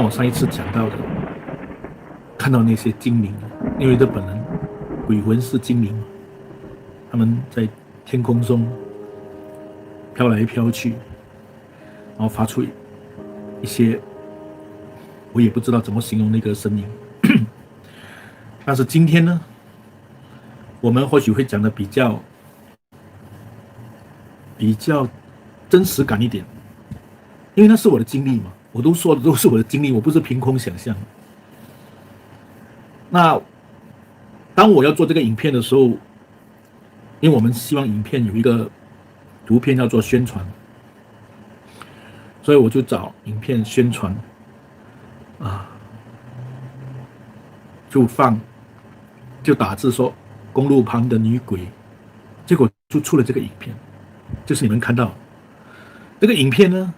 像我上一次讲到的，看到那些精灵，因为日本人鬼魂是精灵，他们在天空中飘来飘去，然后发出一些我也不知道怎么形容那个声音。但是今天呢，我们或许会讲的比较真实感一点，因为那是我的经历嘛，我都说的都是我的经历，我不是凭空想象。那当我要做这个影片的时候，因为我们希望影片有一个图片要做宣传，所以我就找影片宣传啊，就打字说公路旁的女鬼，结果就出了这个影片，就是你们看到这个影片呢，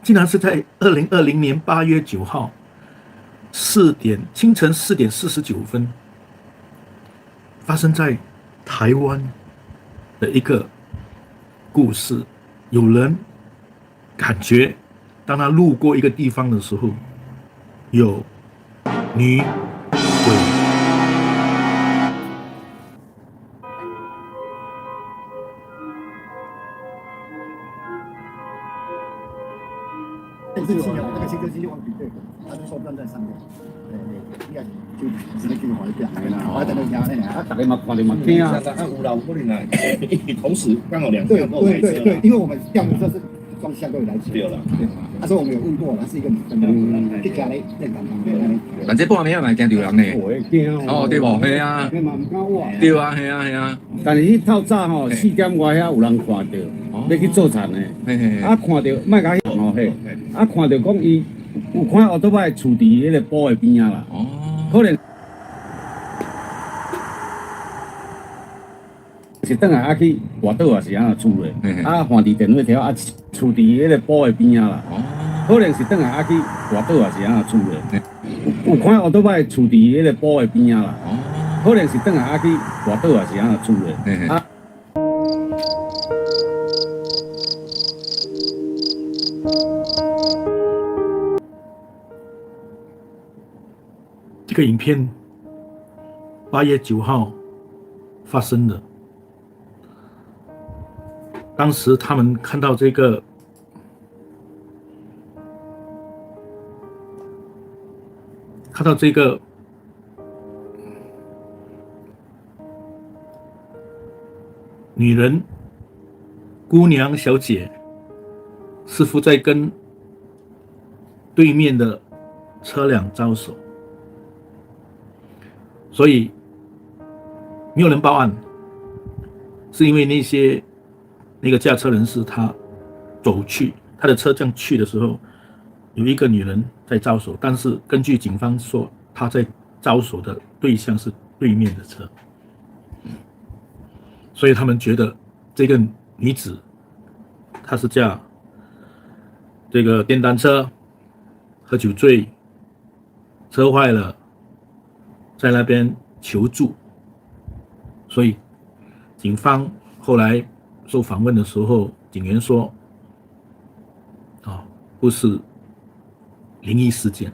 竟然是在2020年8月9号清晨4点49分，发生在台湾的一个故事。有人感觉，当他路过一个地方的时候，有女鬼。是汽油，那个汽车机就往比对，它就受断在上面。应该就只能继续往一边来啦。我等到家呢，大家嘛看到嘛惊啊！有啦，可能啦，同时刚好两对辆都开车啦。对，因为我们调的车是双向对来起。对了，他说我们有问过，她是一个女生，去家里练港旁边。但这半暝嘛惊着人呢。会惊哦，对无？系啊。你嘛唔敢话。对啊，系啊，系啊。但是迄透早吼4点外遐有人看到，要去做田的，啊看到莫甲迄吼嘿，啊看到讲伊有看奥多摆厝伫迄个埔的边啊啦，可能是等下去外岛也是安厝咧，啊换伫电话条啊厝伫迄个埔的边啊啦，可能是等下去外岛也是安厝咧，有看奥多摆厝伫迄个埔的边啊啦，可能是等下去外岛也是安厝咧，啊。这个影片8月9号发生的，当时他们看到这个女人姑娘小姐似乎在跟对面的车辆招手，所以没有人报案，是因为那个驾车人士他走去他的车这样去的时候，有一个女人在招手，但是根据警方说，他在招手的对象是对面的车，所以他们觉得这个女子她是驾这个电单车，喝酒醉，车坏了，在那边求助，所以警方后来受访问的时候，警员说，不是灵异事件，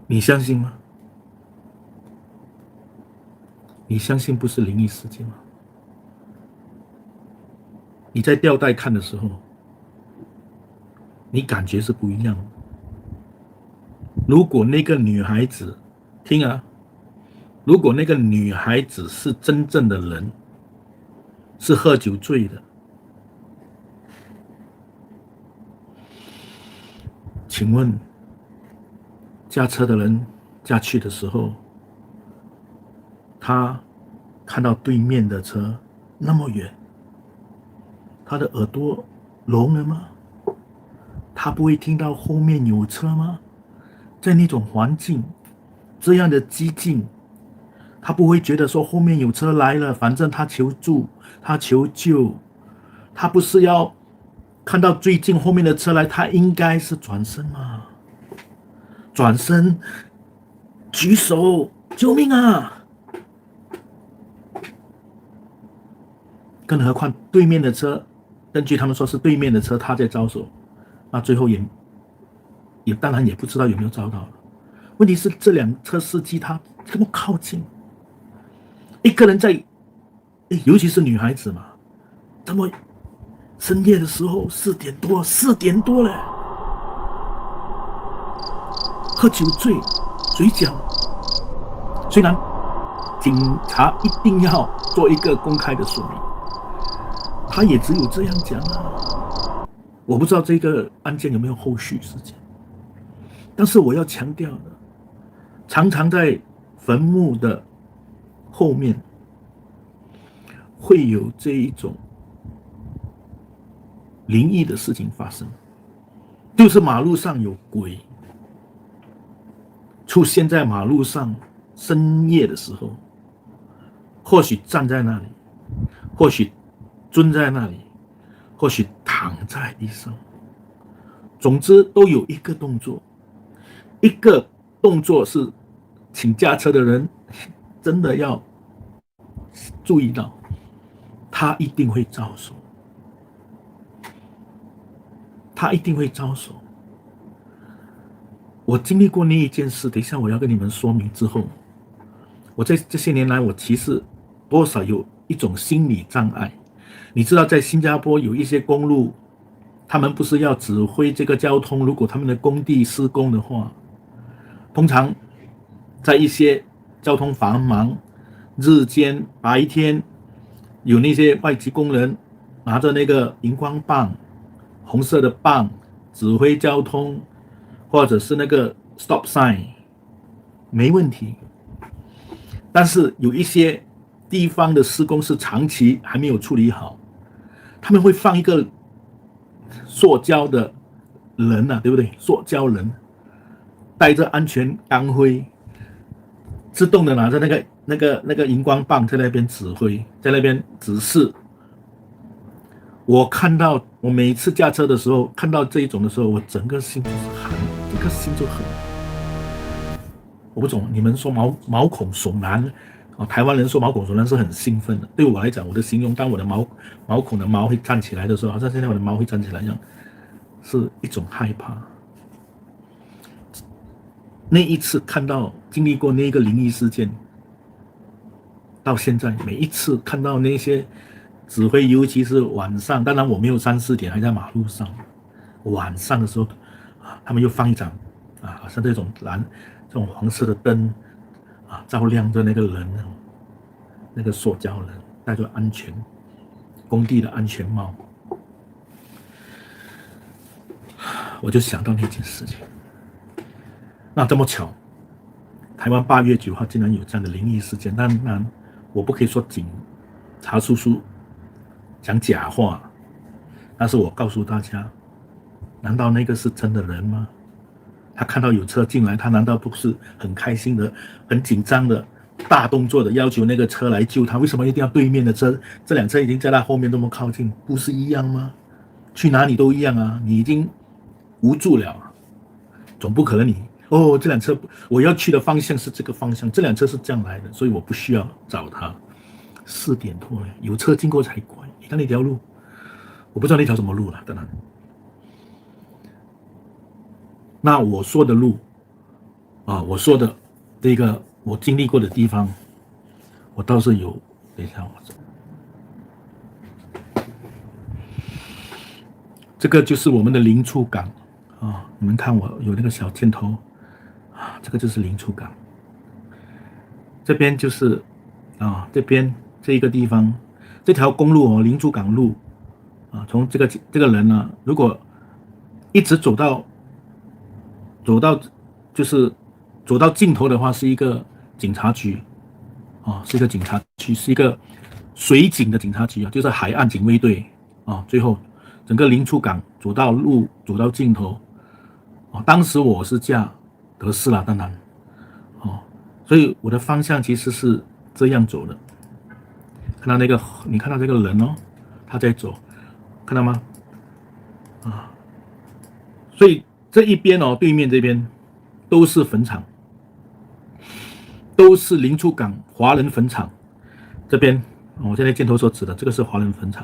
你相信吗？你相信不是灵异事件吗？你在吊带看的时候，你感觉是不一样的。如果那个女孩子，听啊，如果那个女孩子是真正的人，是喝酒醉的，请问驾车的人驾去的时候，他看到对面的车那么远，他的耳朵聋了吗？他不会听到后面有车吗？在那种环境，这样的激进，他不会觉得说后面有车来了，反正他求助，他求救，他不是要看到最近后面的车来，他应该是转身嘛，转身举手救命啊！更何况对面的车，根据他们说是对面的车，他在招手，那最后也当然也不知道有没有遭到。问题是这辆车司机他这么靠近，一个人在，尤其是女孩子嘛，这么深夜的时候4点多了，喝酒醉，嘴角。虽然警察一定要做一个公开的说明，他也只有这样讲啊。我不知道这个案件有没有后续事件，但是我要强调的，常常在坟墓的后面会有这一种灵异的事情发生，就是马路上有鬼出现在马路上，深夜的时候，或许站在那里，或许蹲在那里，或许躺在地上，总之都有一个动作，是请驾车的人真的要注意到，他一定会招手，我经历过那一件事，等一下我要跟你们说明之后，我在这些年来，我其实多少有一种心理障碍。你知道在新加坡有一些公路，他们不是要指挥这个交通，如果他们的工地施工的话，通常在一些交通繁忙日间白天，有那些外籍工人拿着那个荧光棒，红色的棒指挥交通，或者是那个 stop sign， 没问题。但是有一些地方的施工是长期还没有处理好，他们会放一个塑胶的人啊，对不对？塑胶人带着安全钢盔，自动的拿着那个荧光棒在那边指挥，在那边指示。我每次驾车的时候看到这一种的时候，我整个心就是寒，整个心就很。我不懂，你们说毛孔悚然台湾人说毛孔悚然是很兴奋的。对我来讲，我的形容，当我的毛孔的毛会站起来的时候，好像现在我的毛会站起来一样，是一种害怕。那一次经历过那个灵异事件，到现在每一次看到那些指挥，尤其是晚上，当然我没有3、4点还在马路上，晚上的时候他们又放一盏好像这种黄色的灯照亮着那个人，那个塑胶人戴着工地的安全帽，我就想到那件事情。那这么巧，台湾8月9号竟然有这样的灵异事件。当然我不可以说警察叔叔讲假话，但是我告诉大家，难道那个是真的人吗？他看到有车进来，他难道不是很开心的、很紧张的、大动作的要求那个车来救他？为什么一定要对面的车？这辆车已经在他后面这么靠近，不是一样吗？去哪里都一样啊！你已经无助了，总不可能这辆车我要去的方向是这个方向，这辆车是这样来的，所以我不需要找他。4点多了，有车经过才怪。你看那条路，我不知道那条什么路了，当然。那我说的路我说的这个我经历过的地方，我倒是有。等一下，这个就是我们的林厝港你们看我有那个小箭头这个就是林厝港。这边就是这边这一个地方，这条公路林厝港路从这个人呢，如果一直走到尽头的话，是一个警察局是一个警察局，是一个水警的警察局就是海岸警卫队最后整个林厝港走到尽头当时我是驾德士啦，当然所以我的方向其实是这样走的。你看到这个人他在走，看到吗？所以这一边对面这边都是坟场，都是林厝港华人坟场。这边我现在箭头所指的这个是华人坟场，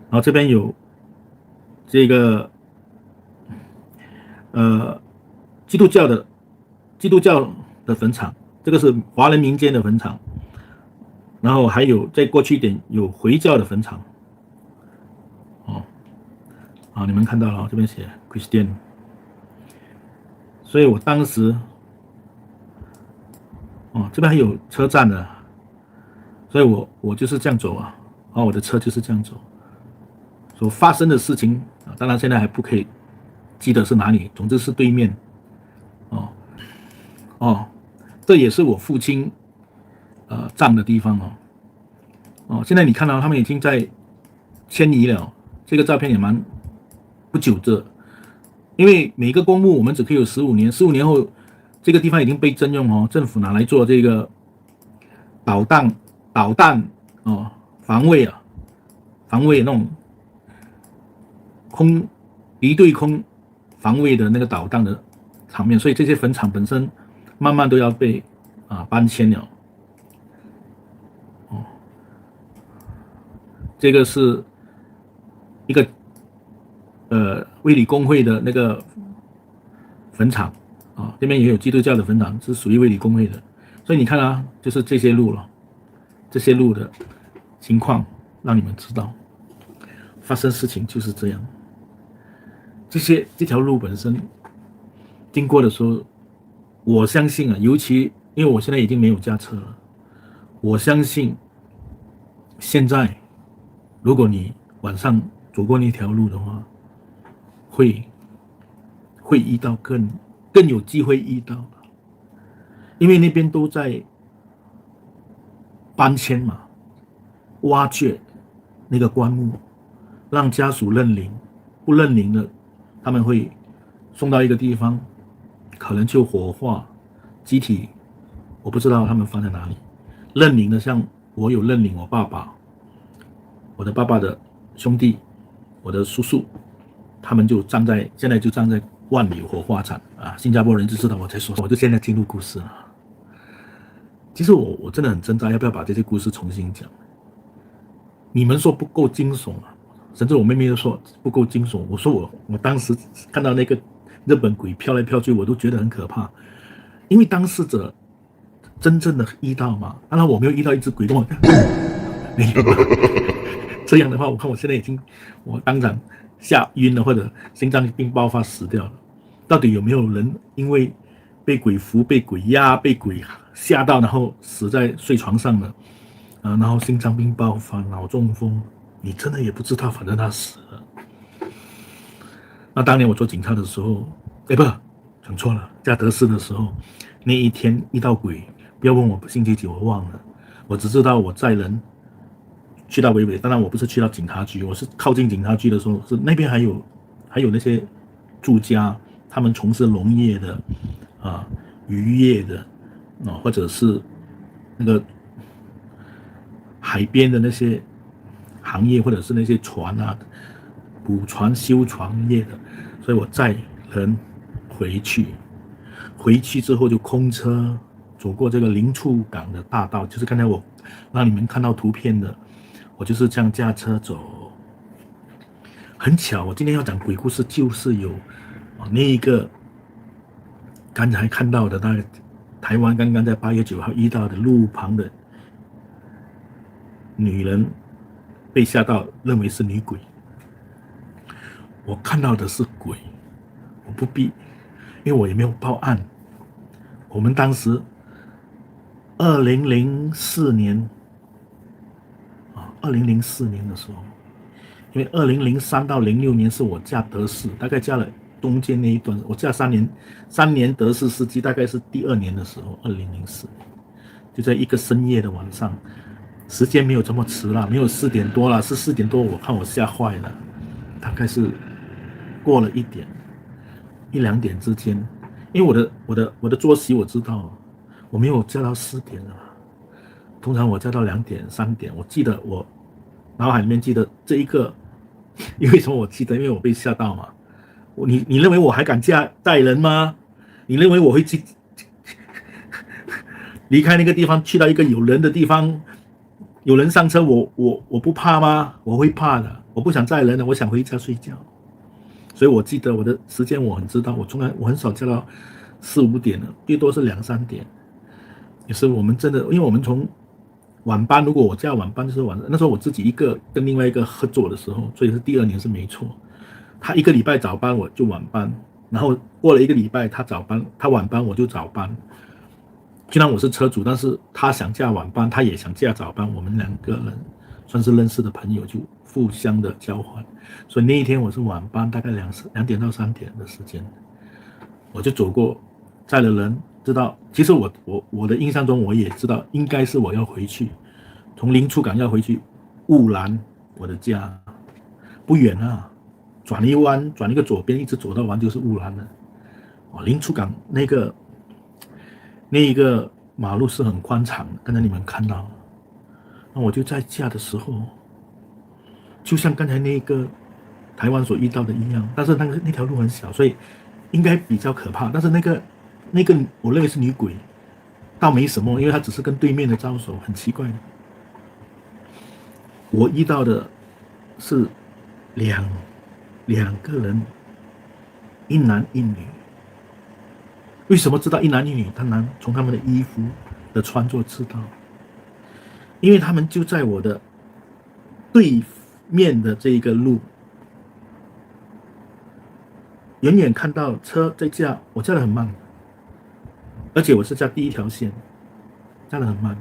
然后这边有这个基督教的坟场，这个是华人民间的坟场，然后还有再过去一点有回教的坟场。你们看到了，这边写 Christian， 所以我当时，这边还有车站的，所以我就是这样走啊，我的车就是这样走。所发生的事情当然现在还不可以记得是哪里，总之是对面，这也是我父亲葬的地方现在你看到他们已经在迁移了，这个照片也蛮不久这，因为每个公墓我们只可以有15年，15年后这个地方已经被征用政府拿来做这个导弹防卫那种敌对空防卫的那个导弹的场面，所以这些坟场本身慢慢都要被搬迁了。这个是一个卫理公会的那个坟场这边也有基督教的坟场，是属于卫理公会的。所以你看啊，就是这些路了，这些路的情况让你们知道，发生事情就是这样。这条路本身经过的时候，我相信尤其因为我现在已经没有驾车了，我相信现在如果你晚上走过那条路的话，会遇到更有机会遇到，因为那边都在搬迁嘛，挖掘那个棺木，让家属认领，不认领的他们会送到一个地方，可能就火化，机体我不知道他们放在哪里。认领的像我有认领我爸爸，我的爸爸的兄弟，我的叔叔，他们就现在就站在万里火化场新加坡人就知道我在说什么。我就现在进入故事了。其实我真的很挣扎，要不要把这些故事重新讲？你们说不够惊悚甚至我妹妹都说不够惊悚。我说我当时看到那个日本鬼飘来飘去，我都觉得很可怕，因为当事者真正的遇到嘛。当然我没有遇到一只鬼跟我没有这样的话，我看我现在我当场吓晕了，或者心脏病爆发死掉了。到底有没有人因为被鬼扶、被鬼压、被鬼吓到，然后死在睡床上了然后心脏病爆发、脑中风，你真的也不知道，反正他死了。那当年我做警察的时候，不，讲错了，在德士的时候，那一天遇到鬼，不要问我星期几，我忘了，我只知道我载人去到维维，当然我不是去到警察局，我是靠近警察局的时候，是那边还有那些住家，他们从事农业的渔业的或者是那个海边的那些行业，或者是那些船捕船修船业的，所以我载人回去之后就空车走过这个林厝港的大道，就是刚才我让你们看到图片的，我就是这样驾车走。很巧，我今天要讲鬼故事，就是有那一个刚才看到的，那个台湾刚刚在8月9号遇到的路旁的女人被吓到，认为是女鬼。我看到的是鬼，我不必，因为我也没有报案。我们当时2004年的时候，因为2003到06年是我驾德士，大概驾了中间那一段，我驾3年德士司机，大概是第2年的时候，2004年就在一个深夜的晚上，时间没有这么迟了，没有4点多了，是4点多，我看我吓坏了，大概是过了1点1、2点之间，因为我的作息我知道，我没有驾到4点了，通常我驾到2点3点，我记得我脑海里面记得这一个，因为什么我记得？因为我被吓到嘛。你认为我还敢载人吗？你认为我会去离开那个地方，去到一个有人的地方，有人上车，我不怕吗？我会怕的，我不想载人了，我想回家睡觉。所以我记得我的时间我很知道，我很少叫到4、5点了，最多是2、3点。也是我们真的，因为我们从晚班，如果我叫晚班就是晚上，那时候我自己一个跟另外一个合作的时候，所以是第2年是没错。他1个礼拜早班我就晚班，然后过了1个礼拜他早班，他晚班我就早班。虽然我是车主，但是他想架晚班，他也想架早班，我们2个人算是认识的朋友，就互相的交换。所以那一天我是晚班，大概2点到3点的时间，我就走过，载了人，知道其实我的印象中我也知道，应该是我要回去，从林出港要回去雾兰我的家，不远啊，转一弯，转一个左边，一直走到完就是雾兰了。林出港那一个马路是很宽敞的，刚才你们看到，那我就在驾的时候，就像刚才那个台湾所遇到的一样，但是那条路很小，所以应该比较可怕。但是那个我认为是女鬼，倒没什么，因为她只是跟对面的招手，很奇怪的。我遇到的是两个人，一男一女。为什么知道一男一女？从他们的衣服的穿着知道，因为他们就在我的对面的这一个路，远远看到车在驾，我驾得很慢，而且我是驾第1条线，驾得很慢，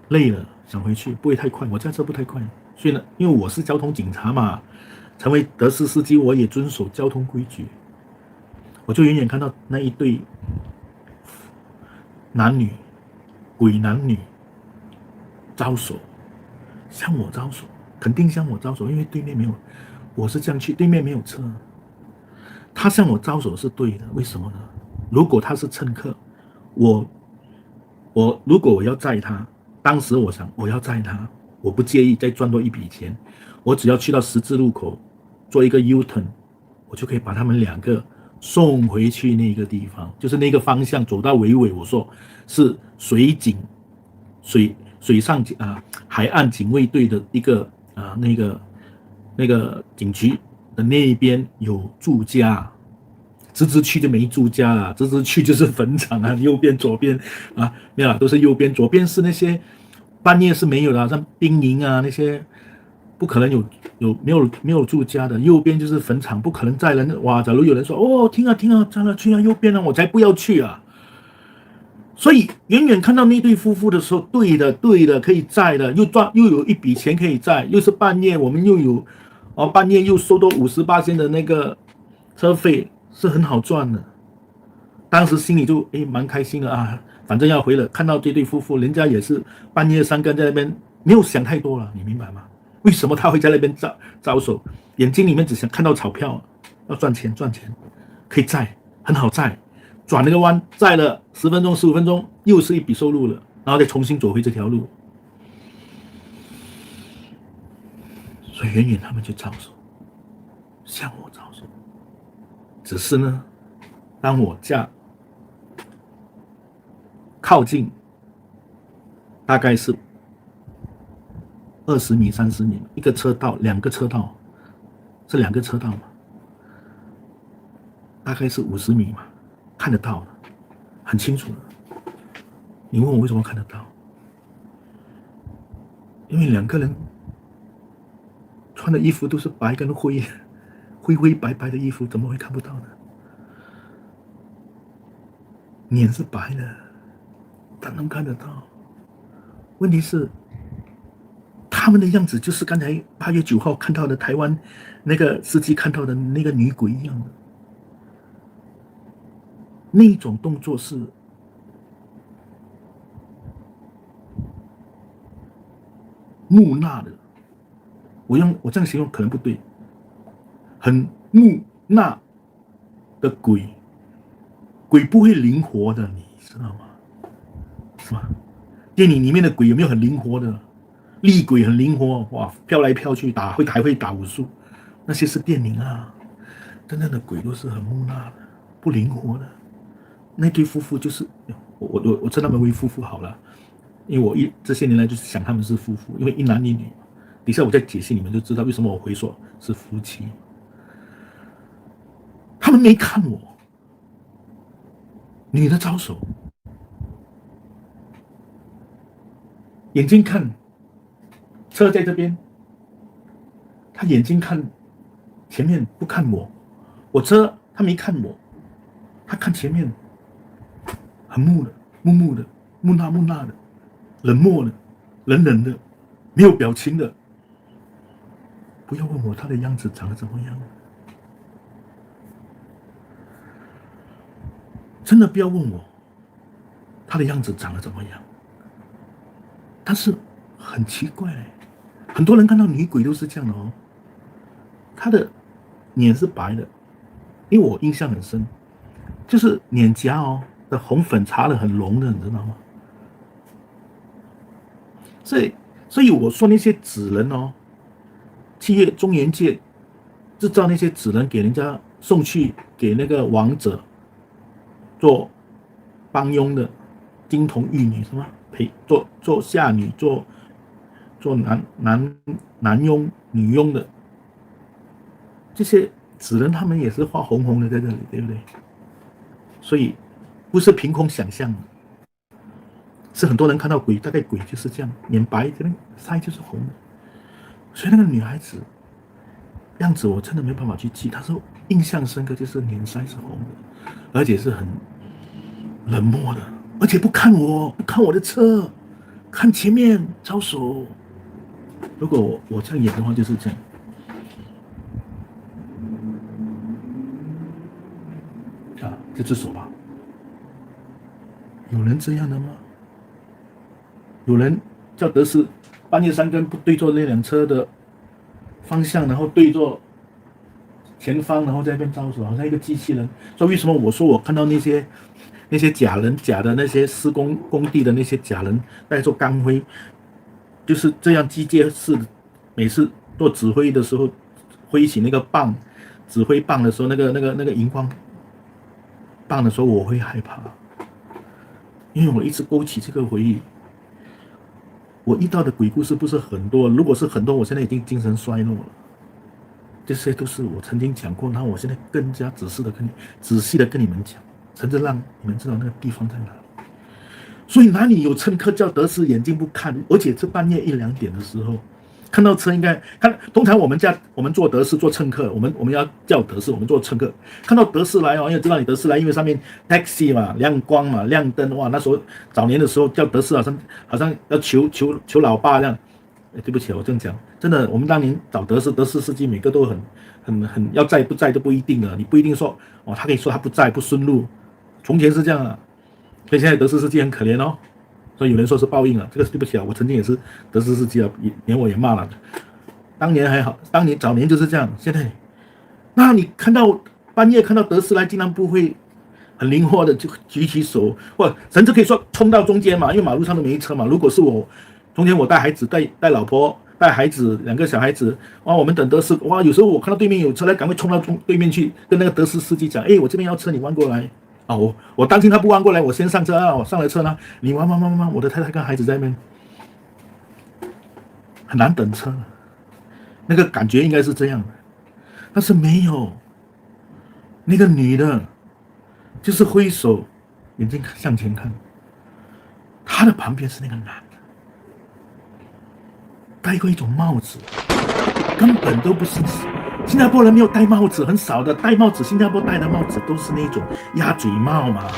累了想回去，不会太快，我驾车不太快，所以呢，因为我是交通警察嘛，成为德士司机，我也遵守交通规矩。我就远远看到那一对男女，鬼男女招手，向我招手，肯定向我招手，因为对面没有，我是这样去，对面没有车，他向我招手是对的，为什么呢？如果他是乘客，如果我要载他，当时我想我要载他，我不介意再赚多一笔钱，我只要去到十字路口做一个 U-turn， 我就可以把他们2个送回去那个地方，就是那个方向走到尾，我说是水上海岸警卫队的一个那个警局的那一边有住家，直直去就没住家了，直直去就是坟场啊，右边左边啊，没有，都是右边，左边是那些半夜是没有的，像兵营啊那些。不可能没有住家的，右边就是坟场，不可能载人。哇，假如有人说哦，停啊，站了，去啊，右边啊，我才不要去啊。所以远远看到那对夫妇的时候，对的，可以载的，又有一笔钱可以载，又是半夜，我们又有半夜又收到58%的那个车费，是很好赚的。当时心里就蛮开心的啊，反正要回了。看到这对夫妇，人家也是半夜3更在那边，没有想太多了，你明白吗？为什么他会在那边招手？眼睛里面只想看到钞票，要赚钱，可以载，很好载，转那个弯，载了10分钟、15分钟，又是一笔收入了，然后再重新走回这条路。所以远远他们就招手，向我招手。只是呢，当我靠近，大概是20米、30米，一个车道，2个车道，是2个车道嘛，大概是50米嘛，看得到的，很清楚的。你问我为什么看得到？因为2个人穿的衣服都是白跟灰白的衣服，怎么会看不到呢？脸是白的，当然看得到。问题是，他们的样子就是刚才8月9号看到的台湾那个司机看到的那个女鬼一样的，那种动作是木讷的。我这样形容可能不对，很木讷的鬼不会灵活的，你知道吗？是吧？电影里面的鬼有没有很灵活的？厉鬼很灵活，哇，飘来飘去，还会打武术，那些是电影啊。真正的鬼都是很木讷的，不灵活的。那对夫妇就是我称他们为夫妇好了，因为我这些年来就是想他们是夫妇，因为一男一女。底下我再解析，你们就知道为什么我会说是夫妻。们没看我，女的招手，眼睛看车在这边，他眼睛看前面不看我，我车他没看我，他看前面，很木的，木的，木讷的，冷漠的，冷的，没有表情的。不要问我他的样子长得怎么样，真的不要问我他的样子长得怎么样。但是很奇怪，很多人看到女鬼都是这样的哦，她的脸是白的，因为我印象很深，就是脸颊哦的红粉擦得很浓的，你知道吗？所以我说那些纸人哦，企业中元界制造那些纸人给人家送去给那个王者做帮佣的金童玉女什么做下女做男佣女佣的这些纸人，他们也是画红红的在这里，对不对？所以不是凭空想象的，是很多人看到鬼，大概鬼就是这样，脸白这边腮就是红的。所以那个女孩子样子我真的没办法去记，她说印象深刻就是脸腮是红的，而且是很冷漠的，而且不看我的车，看前面招手。如果我这样演的话就是这样。啊，这只手吧，有人这样的吗？有人叫德斯半夜3更不对坐那辆车的方向，然后对坐前方，然后在那边招手，好像一个机器人。所以为什么我说我看到那些假人，假的那些施工工地的那些假人带着钢盔，就是这样机械式的，每次做指挥的时候挥起那个棒，指挥棒的时候，那个荧光棒的时候，我会害怕，因为我一直勾起这个回忆。我遇到的鬼故事不是很多，如果是很多，我现在已经精神衰弱了。这些都是我曾经讲过，然后我现在更加仔细的跟你们讲，甚至让你们知道那个地方在哪里。所以哪里有乘客叫德斯眼睛不看，而且是半夜1、2点的时候，看到车应该看。通常我们坐德斯坐乘客，我们要叫德斯，我们坐乘客看到德斯来哦，因为知道你德斯来，因为上面 taxi 嘛，亮光嘛，亮灯哇，那时候早年的时候叫德斯好像要求老爸这样。对不起，我这样讲，真的，我们当年找德斯司机，每个都很要在不在都不一定的，你不一定说哦，他可以说他不在不顺路，从前是这样啊，所以现在德斯司机很可怜哦，所以有人说是报应了，这个对不起啊，我曾经也是德斯司机啊，连我也骂了，当年还好，当年早年就是这样，现在，那你半夜看到德斯来，竟然不会很灵活的就举起手，或甚至可以说冲到中间嘛，因为马路上都没车嘛，如果是我。中间我带孩子带老婆带孩子2个小孩子，哇，我们等德斯，哇，有时候我看到对面有车来，赶快冲到对面去跟那个德斯司机讲，我这边要车，你弯过来啊！我担心他不弯过来，我先上车啊！我上了车呢，你弯，我的太太跟孩子在那边很难等车，那个感觉应该是这样的，但是没有，那个女的，就是挥手，眼睛向前看，她的旁边是那个男的。戴过一种帽子，根本都不是新加坡人没有戴帽子，很少的戴帽子。新加坡戴的帽子都是那种鸭嘴帽嘛，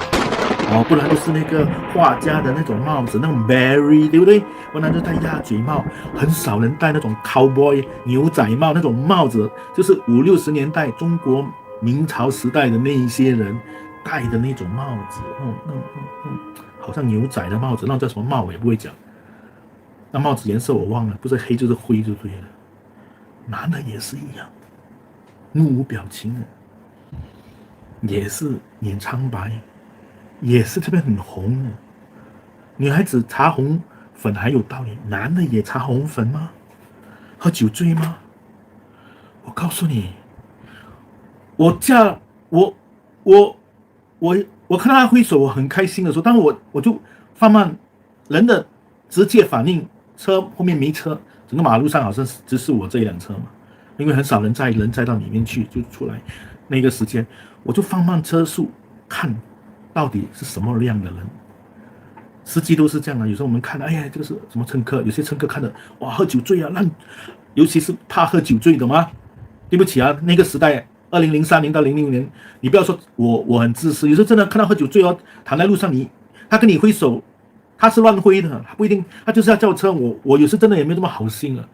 不然就是那个画家的那种帽子，那种 Barry 对不对？不然就戴鸭嘴帽，很少人戴那种 cowboy 牛仔帽那种帽子，就是50、60年代中国明朝时代的那一些人戴的那种帽子，好像牛仔的帽子，那叫什么帽我也不会讲。那帽子颜色我忘了，不是黑就是灰就对了。男的也是一样，目无表情的，也是脸苍白，也是这边很红的。女孩子擦红粉还有道理，男的也擦红粉吗？喝酒醉吗？我告诉你，我看到他挥手，我很开心的时候，但是我就放慢人的直接反应。车后面没车，整个马路上好像只是我这一辆车嘛，因为很少人载到里面去，就出来那个时间，我就放慢车速，看到底是什么样的人。司机都是这样的，有时候我们看，哎呀，这个是什么乘客？有些乘客看的，哇，喝酒醉啊，尤其是怕喝酒醉的吗？对不起啊，那个时代，2003年到00年，你不要说我很自私，有时候真的看到喝酒醉哦，躺在路上他跟你挥手，他是乱挥的，他不一定，他就是要叫车。我有时真的也没有这么好心啊，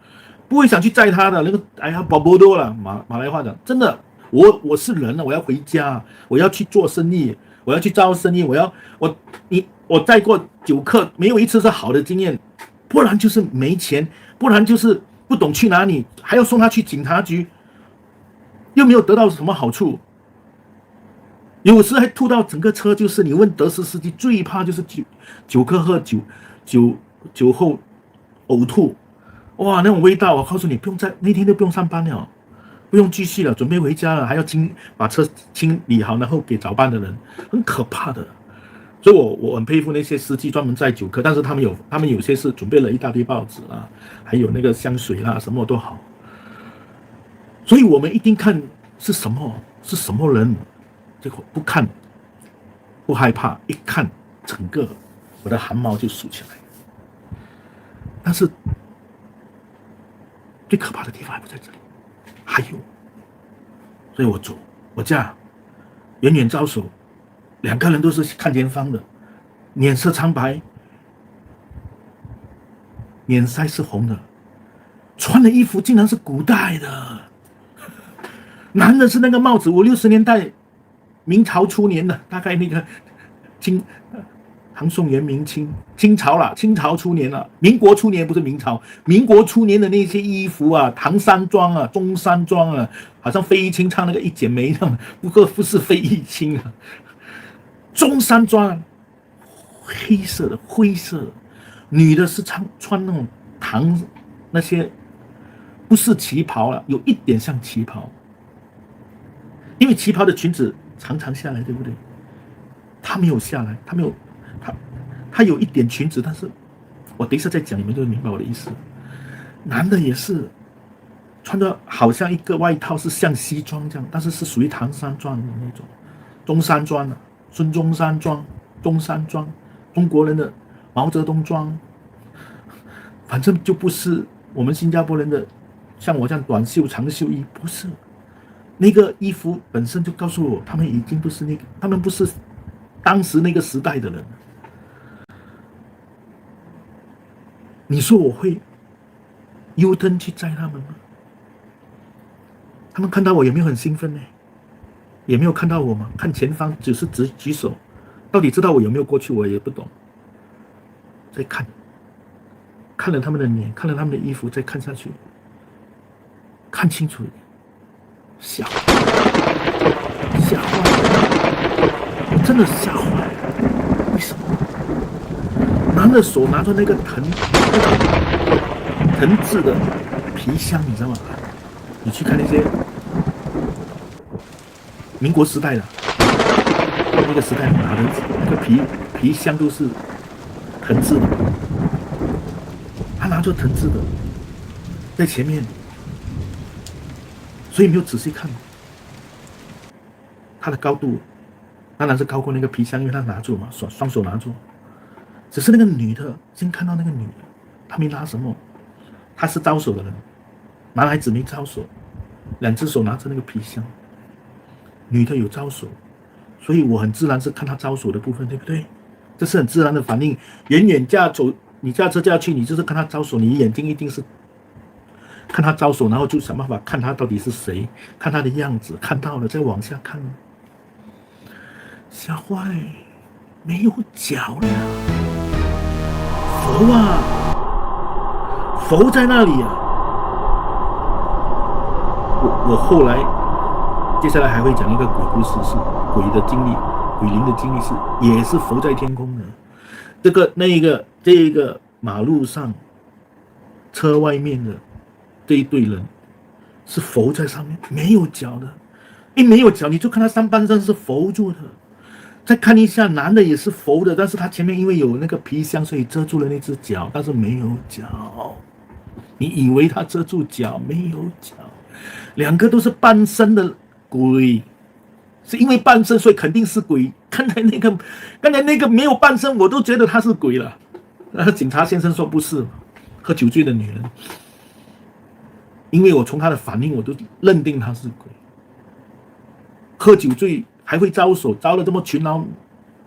不会想去载他的那个，哎呀，宝宝多了，马来话讲，真的，我是人了，我要回家，我要去做生意，我要去招生意，我载过酒客，没有一次是好的经验，不然就是没钱，不然就是不懂去哪里，还要送他去警察局，又没有得到什么好处。有时还吐到整个车，就是你问德士司机，最怕就是酒客喝酒后呕吐，哇，那种味道，我告诉你，不用那天就不用上班了，不用继续了，准备回家了，还要把车清理好，然后给早班的人，很可怕的。所以我很佩服那些司机专门载酒客，但是他们有些是准备了一大堆报纸啊，还有那个香水啦，什么都好。所以我们一定看是什么人，结果不看不害怕，一看整个我的汗毛就竖起来。但是最可怕的地方还不在这里，还有，所以我这样远远招手。2个人都是看前方的，脸色苍白，脸腮是红的，穿的衣服竟然是古代的，男的是那个帽子，50、60年代，明朝初年的，大概那个唐宋元明清朝了，清朝初年了，民国初年不是明朝，民国初年的那些衣服啊，唐山装啊，中山装啊，好像费玉清唱那个一剪梅那样，不过不是费玉清啊。中山装，黑色的灰色的，女的是穿那种那些不是旗袍了，有一点像旗袍，因为旗袍的裙子常常下来，对不对？她没有下来，她有一点裙子，但是我等一下再讲，你们就会明白我的意思。男的也是穿的好像一个外套，是像西装这样，但是是属于唐山装的那种，中山装啊。孙中山装、中山装，中国人的毛泽东装，反正就不是我们新加坡人的，像我这样短袖、长袖衣，不是。那个衣服本身就告诉我，他们已经不是他们不是当时那个时代的人。你说我会U turn去载他们吗？他们看到我有没有很兴奋呢？也没有看到我吗？看前方，只是举手，到底知道我有没有过去，我也不懂。再看了他们的脸，看了他们的衣服，再看下去，看清楚一点，吓坏了，真的吓坏了。为什么？男的手拿着那个藤制的皮箱，你知道吗？你去看那些民国时代的那个时代拿的那个皮箱都是藤制的，他拿着藤制的在前面，所以没有仔细看他的高度，当然是高过那个皮箱，因为他拿住嘛，双手拿住。只是那个女的，先看到那个女的，她没拿什么，她是招手的人，男孩子没招手，2只手拿着那个皮箱。女的有招手，所以我很自然是看她招手的部分，对不对？这是很自然的反应。远远你驾车驾去，你就是看她招手，你眼睛一定是看她招手，然后就想办法看她到底是谁，看她的样子，看到了再往下看。吓坏，没有脚了，佛啊，佛在那里啊！我后来。接下来还会讲一个鬼故事，是鬼的经历，鬼灵的经历也是浮在天空的。这个马路上车外面的这一队人是浮在上面，没有脚的。一没有脚，你就看他上半身是浮住的。再看一下，男的也是浮的，但是他前面因为有那个皮箱，所以遮住了那只脚，但是没有脚。你以为他遮住脚，没有脚，2个都是半身的。鬼，是因为半身，所以肯定是鬼。刚才那个没有半身，我都觉得他是鬼了。那警察先生说不是，喝酒醉的女人。因为我从他的反应，我都认定他是鬼。喝酒醉还会招手，招了这么群，然后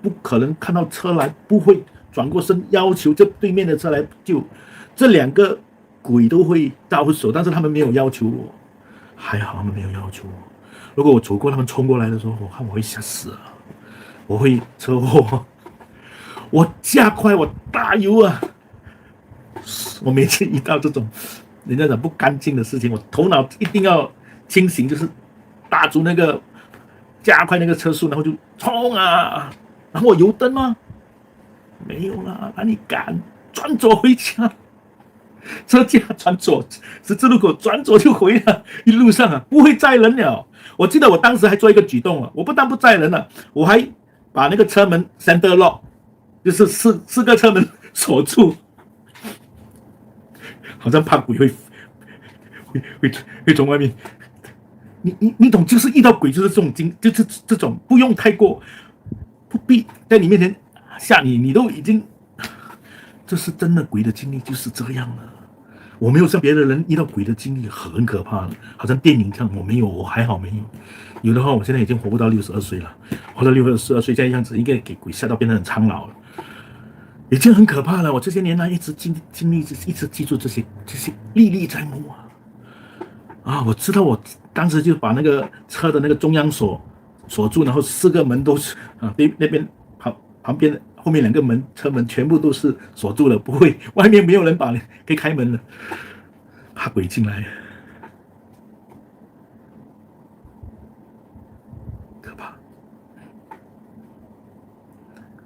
不可能看到车来，不会转过身要求这对面的车来救。这两个鬼都会招手，但是他们没有要求我，还好他们没有要求我。如果我走过他们冲过来的时候，我看我会吓死了，我会车祸，我加快，我大油啊！我每次遇到这种人家讲不干净的事情，我头脑一定要清醒，就是打足那个加快那个车速，然后就冲啊！然后我油灯吗？没有啦，哪里敢转左回家？车架转左，十字路口转左就回了，一路上啊不会载人了。我记得我当时还做一个举动啊，我不但不载人了，我还把那个车门 center lock， 就是四个车门锁住，好像怕鬼会从外面。你懂，就是遇到鬼就是这种就是这种不用太过，不必在你面前吓你，你都已经，这是真的鬼的经历就是这样了。我没有像别的人遇到鬼的经历很可怕的，好像电影这样，我没有，我还好没有。有的话，我现在已经活不到62岁了，活到62岁这样子，应该给鬼吓到变得很苍老了，已经很可怕了。我这些年来一直经历，一直记住这些历历在目啊！我知道，我当时就把那个车的那个中央锁住，然后4个门都是啊，那边旁边后面2个门车门全部都是锁住了，不会外面没有人可以开门了，怕鬼进来，可怕。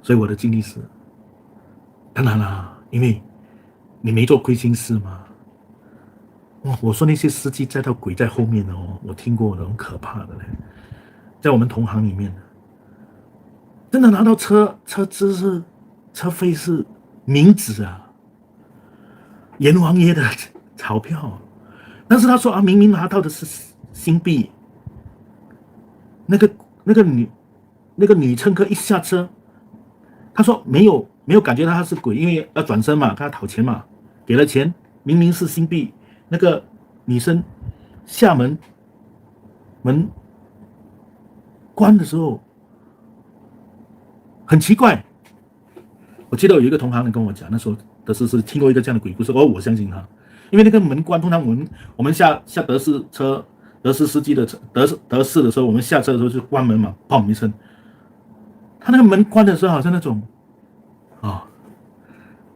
所以我的经历是，当然啦，因为你没做亏心事嘛。我说那些司机载到鬼在后面的哦，我听过的很可怕的嘞，在我们同行里面真的拿到车资是车费是冥纸啊，阎王爷的钞票，但是他说啊，明明拿到的是新币。那个女乘客一下车，他说没有感觉到他是鬼，因为要转身嘛，他讨钱嘛，给了钱，明明是新币。那个女生下门关的时候很奇怪。我记得有一个同行人跟我讲，那时候德士是听过一个这样的鬼故事，我相信他，因为那个门关，通常我们下德士司机的车德士的时候，我们下车的时候就关门嘛，砰一声，他那个门关的时候好像那种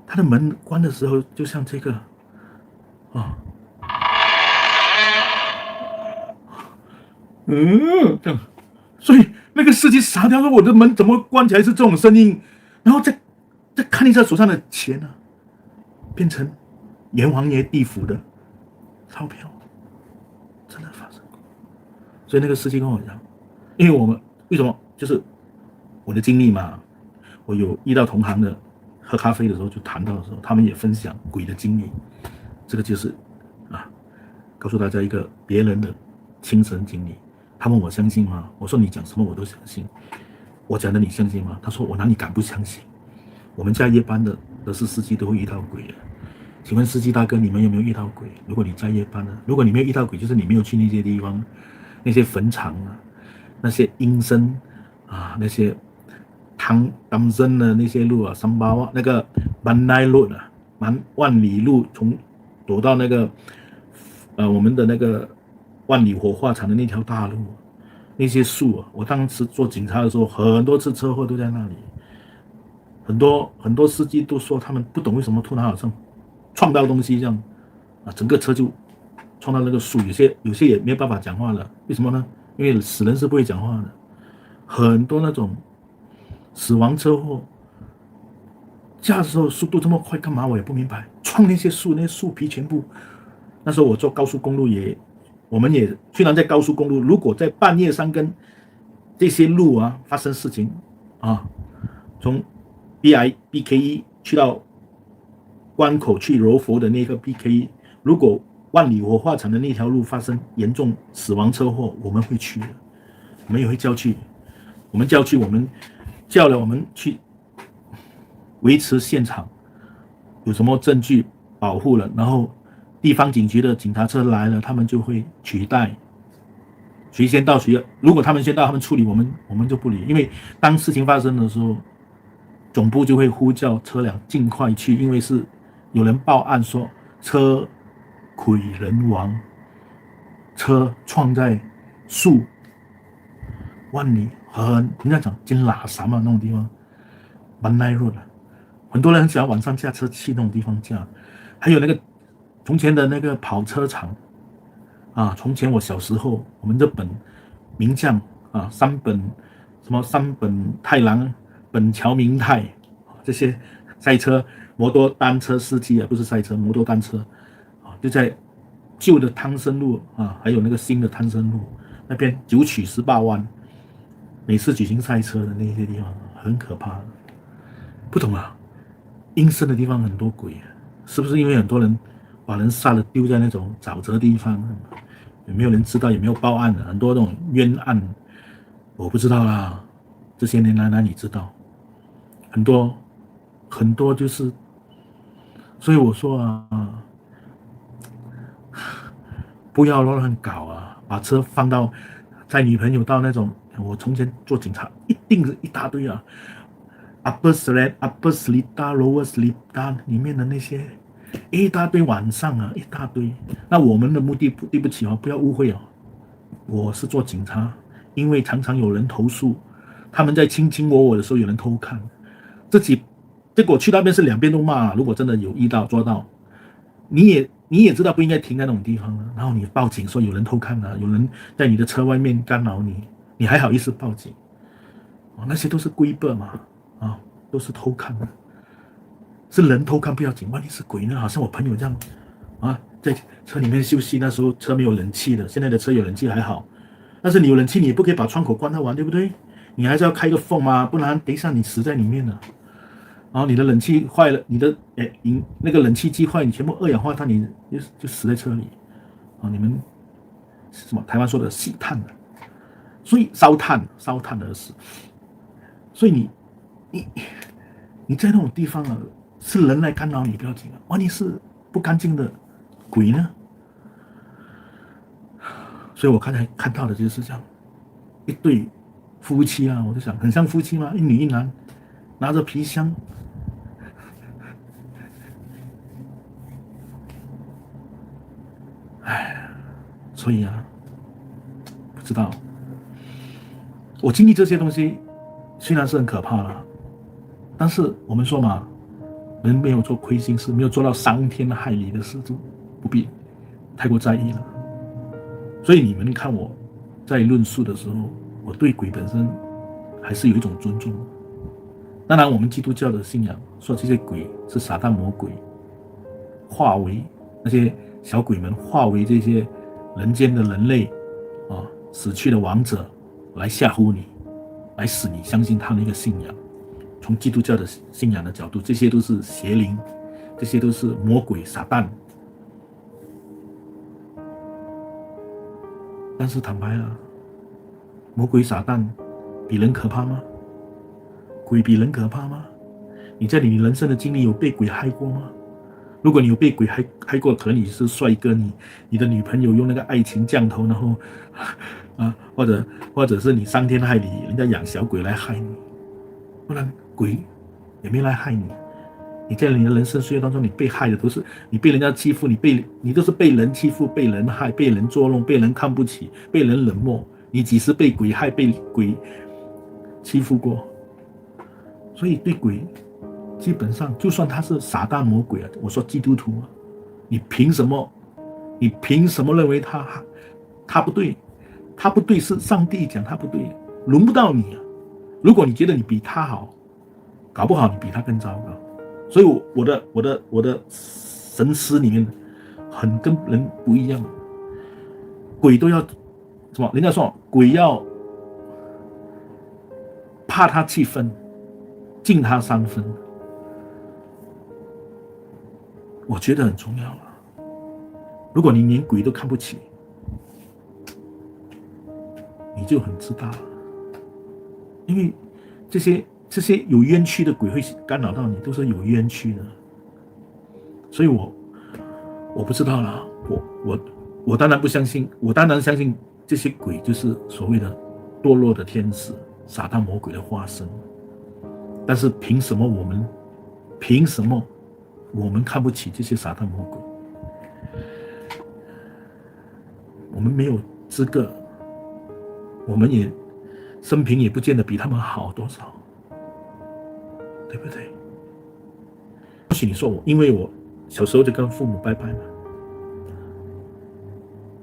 他的门关的时候就像这个这样，所以那个司机傻掉说：“我的门怎么关起来是这种声音？”然后再看一下手上的钱啊，变成阎王爷地府的钞票，真的发生过。所以那个司机跟我讲，因为我们为什么就是我的经历嘛，我有遇到同行的，喝咖啡的时候就谈到的时候，他们也分享鬼的经历，这个就是告诉大家一个别人的亲身经历。他问我相信吗？我说你讲什么我都相信。我讲的你相信吗？他说我哪里敢不相信？我们家夜班的德士司机都会遇到鬼的。请问司机大哥，你们有没有遇到鬼？如果你在夜班呢？如果你没有遇到鬼，就是你没有去那些地方，那些坟场啊，那些阴森那些汤森的那些路三八那个万奈路万里路，从躲到那个我们的那个万里火化场的那条大路，那些树我当时做警察的时候，很多次车祸都在那里。很多司机都说他们不懂为什么突然好像撞到东西这样整个车就撞到那个树，有些也没有办法讲话了。为什么呢？因为死人是不会讲话的。很多那种死亡车祸，驾驶的时候速度这么快干嘛？我也不明白。撞那些树皮全部。那时候我坐高速公路我们也虽然在高速公路，如果在半夜3更这些路发生事情从 BKE 去到关口去柔佛的那个 BKE， 如果万里火化场的那条路发生严重死亡车祸，我们会去的。我们也会叫去，我们叫了我们去维持现场，有什么证据保护了，然后地方警局的警察车来了，他们就会取代，谁先到谁，如果他们先到，他们处理，我们就不理，因为当事情发生的时候，总部就会呼叫车辆尽快去，因为是有人报案说车毁人亡，车撞在树万里人家讲金喇沙嘛那种地方 One Night Road 很多人很喜欢晚上驾车去那种地方驾，还有那个从前的那个跑车场啊，从前我小时候，我们日本名将啊，山本太郎、本桥明太这些赛车摩托单车司机啊，不是赛车，摩托单车啊，就在旧的汤森路啊，还有那个新的汤森路那边9曲18弯，每次举行赛车的那些地方很可怕，不懂啊，阴森的地方很多鬼，是不是因为很多人把人杀了丢在那种沼泽地方？有没有人知道？有没有报案的？很多那种冤案，我不知道啦。这些年来哪里知道？很多就是，所以我说啊，不要乱搞啊！把车放到载女朋友到那种，我从前做警察，一定是一大堆啊 ，upper slip、lower slip 里面的那些。一大堆晚上啊，一大堆。那我们的目的，对不起哦，不要误会哦，我是做警察，因为常常有人投诉，他们在卿卿我的时候有人偷看，结果去那边是两边都骂。如果真的有遇到抓到，你也知道不应该停在那种地方啊，然后你报警说有人偷看啊，有人在你的车外面干扰你，你还好意思报警？哦，那些都是规避嘛，啊，都是偷看的。是人偷看不要紧，万一是鬼呢？好像我朋友这样啊，在车里面休息，那时候车没有冷气的，现在的车有冷气还好，但是你有冷气，你也不可以把窗口关到完，对不对？你还是要开个缝嘛，不然等一下你死在里面了。然后你的冷气坏了，你的那个冷气机坏，你全部二氧化碳，你就死在车里。啊，你们什么台湾说的吸碳的，所以烧炭而死。所以你在那种地方啊。是人来干扰你不要紧啊，万一是不干净的鬼呢？所以我刚才看到的就是这样，一对夫妻啊，我就想很像夫妻嘛，一女一男拿着皮箱，所以啊，不知道我经历这些东西虽然是很可怕了，但是我们说嘛。人没有做亏心事，没有做到伤天害理的事，就不必太过在意了。所以你们看我在论述的时候，我对鬼本身还是有一种尊重。当然，我们基督教的信仰说这些鬼是撒旦魔鬼，化为那些小鬼们，化为这些人间的人类啊，死去的亡者来吓唬你，来使你相信他的一个信仰。从基督教的信仰的角度，这些都是邪灵，这些都是魔鬼撒旦。但是坦白啊，魔鬼撒旦比人可怕吗？鬼比人可怕吗？你在你人生的经历有被鬼害过吗？如果你有被鬼害过，可能你是帅哥，你的女朋友用那个爱情降头，然后啊，或者是你伤天害理，人家养小鬼来害你，不然鬼也没来害你。你在你的人生岁月当中，你被害的都是你被人家欺负，你都是被人欺负、被人害、被人捉弄、被人看不起、被人冷漠。你几时被鬼害、被鬼欺负过？所以对鬼，基本上就算他是撒旦魔鬼啊，我说基督徒啊，你凭什么认为他不对？他不对是上帝讲他不对，轮不到你啊。如果你觉得你比他好，搞不好你比他更糟糕。所以我的神思里面很跟人不一样，鬼都要什么？人家说鬼要怕他7分，敬他3分，我觉得很重要啊。如果你连鬼都看不起，你就很知道了。因为这些有冤屈的鬼会干扰到你，都是有冤屈的。所以我不知道啦，我当然不相信，我当然相信这些鬼就是所谓的堕落的天使、撒旦魔鬼的化身。但是凭什么我们看不起这些撒旦魔鬼？我们没有资格，我们也生平也不见得比他们好多少，对不对？或许你说因为我小时候就跟父母拜拜嘛，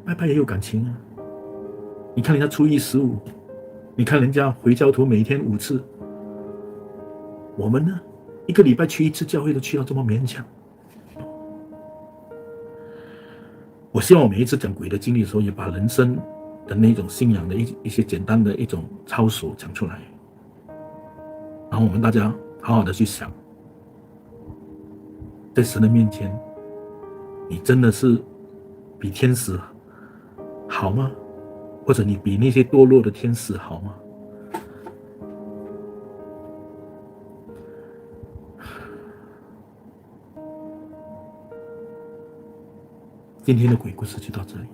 拜拜也有感情啊。你看人家初一15，你看人家回教徒每天5次，我们呢1个礼拜去1次教会都去到这么勉强。我希望我每一次讲鬼的经历的时候，也把人生的那种信仰的一些简单的一种操守讲出来，然后我们大家好好的去想，在神的面前，你真的是比天使好吗？或者你比那些堕落的天使好吗？今天的鬼故事就到这里。